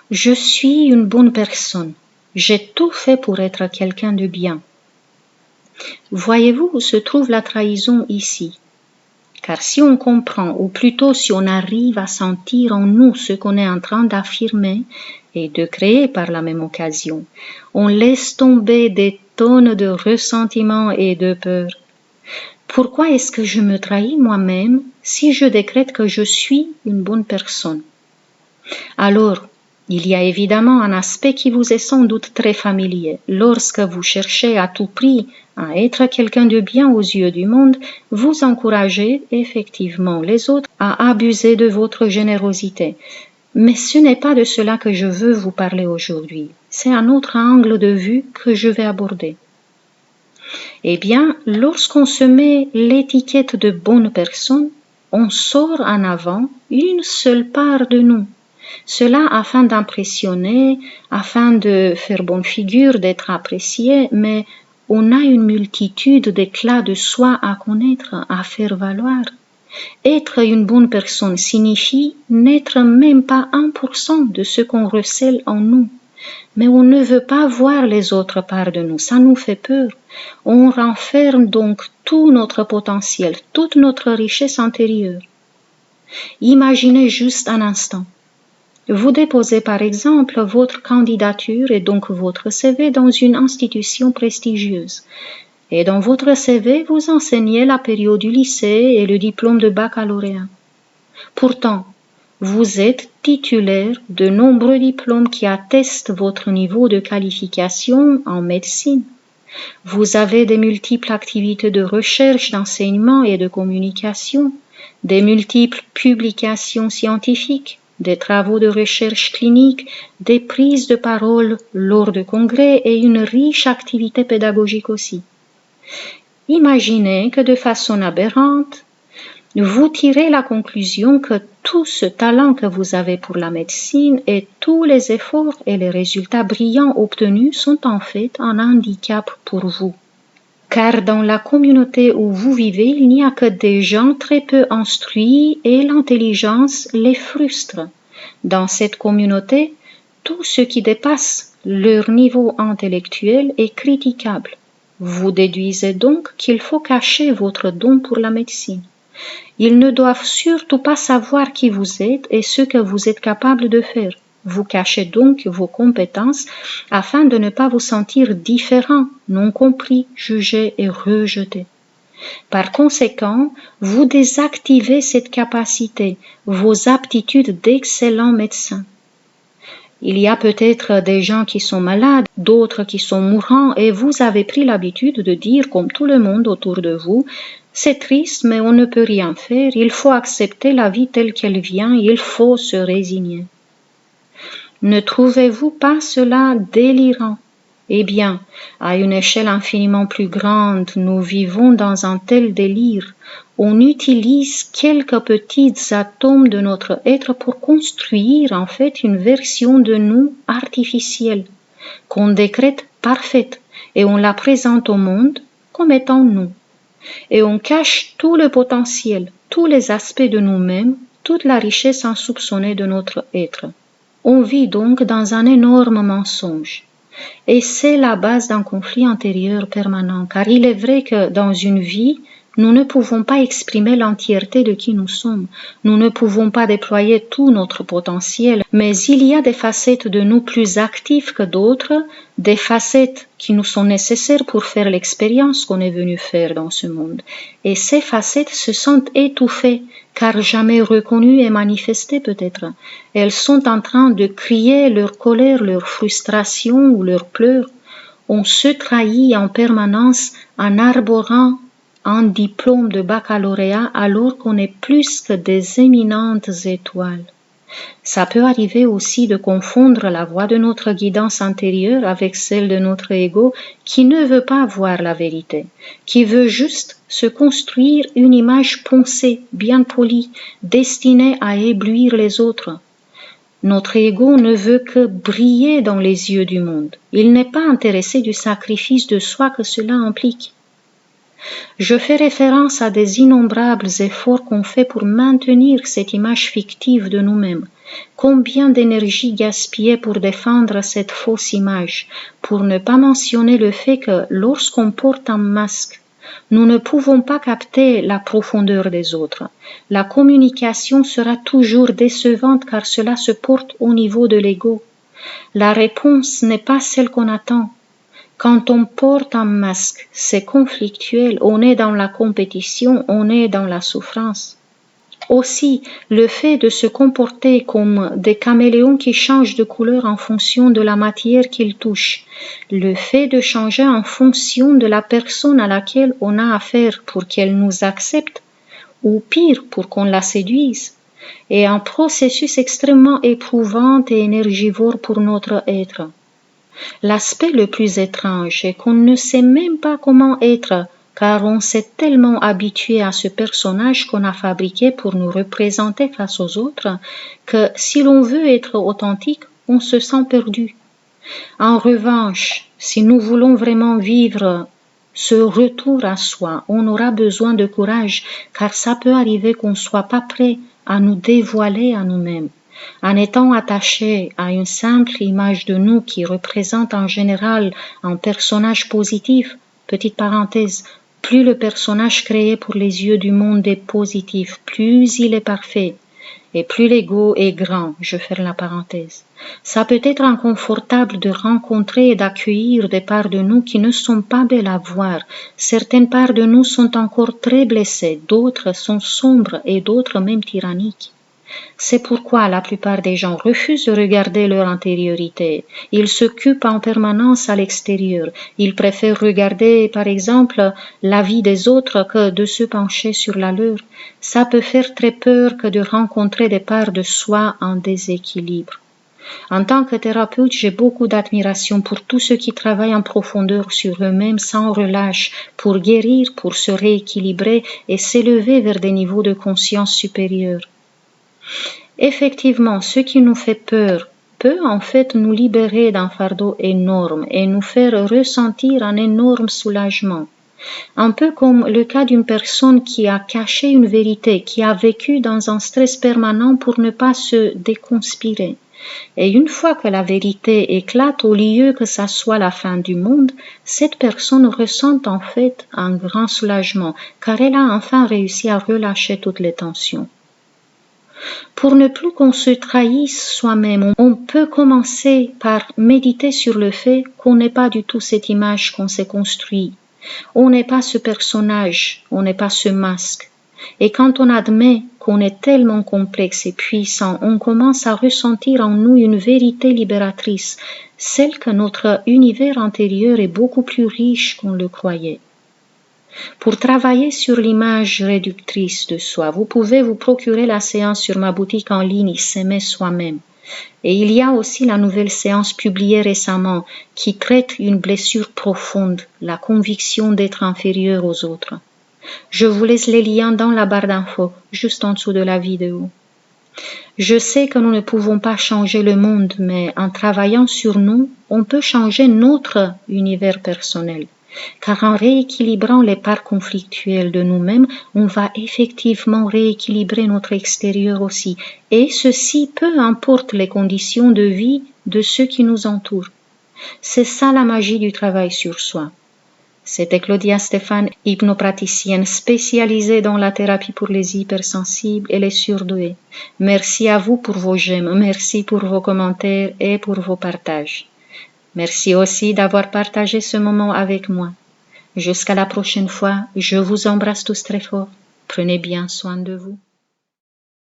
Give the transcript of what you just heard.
Je suis une bonne personne. J'ai tout fait pour être quelqu'un de bien. Voyez-vous où se trouve la trahison ici? Car si on comprend, ou plutôt si on arrive à sentir en nous ce qu'on est en train d'affirmer et de créer par la même occasion, on laisse tomber des tonnes de ressentiment et de peur. Pourquoi est-ce que je me trahis moi-même si je décrète que je suis une bonne personne? Alors, il y a évidemment un aspect qui vous est sans doute très familier. Lorsque vous cherchez à tout prix à être quelqu'un de bien aux yeux du monde, vous encouragez effectivement les autres à abuser de votre générosité. Mais ce n'est pas de cela que je veux vous parler aujourd'hui. C'est un autre angle de vue que je vais aborder. Eh bien, lorsqu'on se met l'étiquette de bonne personne, on sort en avant une seule part de nous. Cela afin d'impressionner, afin de faire bonne figure, d'être apprécié, mais on a une multitude d'éclats de soi à connaître, à faire valoir. Être une bonne personne signifie n'être même pas 1% de ce qu'on recèle en nous. Mais on ne veut pas voir les autres parts de nous, ça nous fait peur. On renferme donc tout notre potentiel, toute notre richesse intérieure. Imaginez juste un instant. Vous déposez par exemple votre candidature et donc votre CV dans une institution prestigieuse. Et dans votre CV, vous enseignez la période du lycée et le diplôme de baccalauréat. Pourtant, vous êtes titulaire de nombreux diplômes qui attestent votre niveau de qualification en médecine. Vous avez des multiples activités de recherche, d'enseignement et de communication, des multiples publications scientifiques, des travaux de recherche clinique, des prises de parole lors de congrès et une riche activité pédagogique aussi. Imaginez que de façon aberrante, vous tirez la conclusion que tout ce talent que vous avez pour la médecine et tous les efforts et les résultats brillants obtenus sont en fait un handicap pour vous. Car dans la communauté où vous vivez, il n'y a que des gens très peu instruits et l'intelligence les frustre. Dans cette communauté, tout ce qui dépasse leur niveau intellectuel est critiquable. Vous déduisez donc qu'il faut cacher votre don pour la médecine. Ils ne doivent surtout pas savoir qui vous êtes et ce que vous êtes capable de faire. Vous cachez donc vos compétences afin de ne pas vous sentir différent, non compris, jugé et rejeté. Par conséquent, vous désactivez cette capacité, vos aptitudes d'excellent médecin. Il y a peut-être des gens qui sont malades, d'autres qui sont mourants, et vous avez pris l'habitude de dire, comme tout le monde autour de vous, c'est triste, mais on ne peut rien faire, il faut accepter la vie telle qu'elle vient, il faut se résigner. Ne trouvez-vous pas cela délirant? Eh bien, à une échelle infiniment plus grande, nous vivons dans un tel délire. On utilise quelques petits atomes de notre être pour construire en fait une version de nous artificielle, qu'on décrète parfaite, et on la présente au monde comme étant nous. Et on cache tout le potentiel, tous les aspects de nous-mêmes, toute la richesse insoupçonnée de notre être. On vit donc dans un énorme mensonge. Et c'est la base d'un conflit intérieur permanent, car il est vrai que dans une vie, nous ne pouvons pas exprimer l'entièreté de qui nous sommes, nous ne pouvons pas déployer tout notre potentiel, mais il y a des facettes de nous plus actives que d'autres, des facettes qui nous sont nécessaires pour faire l'expérience qu'on est venu faire dans ce monde. Et ces facettes se sentent étouffées, car jamais reconnues et manifestées peut-être. Elles sont en train de crier leur colère, leur frustration ou leurs pleurs. On se trahit en permanence en arborant un diplôme de baccalauréat alors qu'on est plus que des éminentes étoiles. Ça peut arriver aussi de confondre la voix de notre guidance intérieure avec celle de notre ego qui ne veut pas voir la vérité, qui veut juste se construire une image poncée, bien polie, destinée à éblouir les autres. Notre ego ne veut que briller dans les yeux du monde. Il n'est pas intéressé du sacrifice de soi que cela implique. Je fais référence à des innombrables efforts qu'on fait pour maintenir cette image fictive de nous-mêmes. Combien d'énergie gaspillée pour défendre cette fausse image, pour ne pas mentionner le fait que lorsqu'on porte un masque, nous ne pouvons pas capter la profondeur des autres. La communication sera toujours décevante car cela se porte au niveau de l'ego. La réponse n'est pas celle qu'on attend. Quand on porte un masque, c'est conflictuel, on est dans la compétition, on est dans la souffrance. Aussi, le fait de se comporter comme des caméléons qui changent de couleur en fonction de la matière qu'ils touchent, le fait de changer en fonction de la personne à laquelle on a affaire pour qu'elle nous accepte, ou pire, pour qu'on la séduise, est un processus extrêmement éprouvant et énergivore pour notre être. L'aspect le plus étrange est qu'on ne sait même pas comment être, car on s'est tellement habitué à ce personnage qu'on a fabriqué pour nous représenter face aux autres, que si l'on veut être authentique, on se sent perdu. En revanche, si nous voulons vraiment vivre ce retour à soi, on aura besoin de courage, car ça peut arriver qu'on ne soit pas prêt à nous dévoiler à nous-mêmes. En étant attaché à une simple image de nous qui représente en général un personnage positif, petite parenthèse, plus le personnage créé pour les yeux du monde est positif, plus il est parfait, et plus l'ego est grand, je ferme la parenthèse. Ça peut être inconfortable de rencontrer et d'accueillir des parts de nous qui ne sont pas belles à voir. Certaines parts de nous sont encore très blessées, d'autres sont sombres et d'autres même tyranniques. C'est pourquoi la plupart des gens refusent de regarder leur intériorité. Ils s'occupent en permanence à l'extérieur. Ils préfèrent regarder, par exemple, la vie des autres que de se pencher sur la leur. Ça peut faire très peur que de rencontrer des parts de soi en déséquilibre. En tant que thérapeute, j'ai beaucoup d'admiration pour tous ceux qui travaillent en profondeur sur eux-mêmes sans relâche, pour guérir, pour se rééquilibrer et s'élever vers des niveaux de conscience supérieurs. Effectivement, ce qui nous fait peur peut en fait nous libérer d'un fardeau énorme et nous faire ressentir un énorme soulagement. Un peu comme le cas d'une personne qui a caché une vérité, qui a vécu dans un stress permanent pour ne pas se déconspirer. Et une fois que la vérité éclate, au lieu que ça soit la fin du monde, cette personne ressent en fait un grand soulagement, car elle a enfin réussi à relâcher toutes les tensions. Pour ne plus qu'on se trahisse soi-même, on peut commencer par méditer sur le fait qu'on n'est pas du tout cette image qu'on s'est construite. On n'est pas ce personnage, on n'est pas ce masque. Et quand on admet qu'on est tellement complexe et puissant, on commence à ressentir en nous une vérité libératrice, celle que notre univers intérieur est beaucoup plus riche qu'on le croyait. Pour travailler sur l'image réductrice de soi, vous pouvez vous procurer la séance sur ma boutique en ligne S'aimer soi-même. Et il y a aussi la nouvelle séance publiée récemment qui traite une blessure profonde, la conviction d'être inférieur aux autres. Je vous laisse les liens dans la barre d'infos, juste en dessous de la vidéo. Je sais que nous ne pouvons pas changer le monde, mais en travaillant sur nous, on peut changer notre univers personnel. Car en rééquilibrant les parts conflictuelles de nous-mêmes, on va effectivement rééquilibrer notre extérieur aussi, et ceci peu importe les conditions de vie de ceux qui nous entourent. C'est ça la magie du travail sur soi. C'était Claudia Stéphane, hypnopraticienne spécialisée dans la thérapie pour les hypersensibles et les surdoués. Merci à vous pour vos j'aime, merci pour vos commentaires et pour vos partages. Merci aussi d'avoir partagé ce moment avec moi. Jusqu'à la prochaine fois, je vous embrasse tous très fort. Prenez bien soin de vous.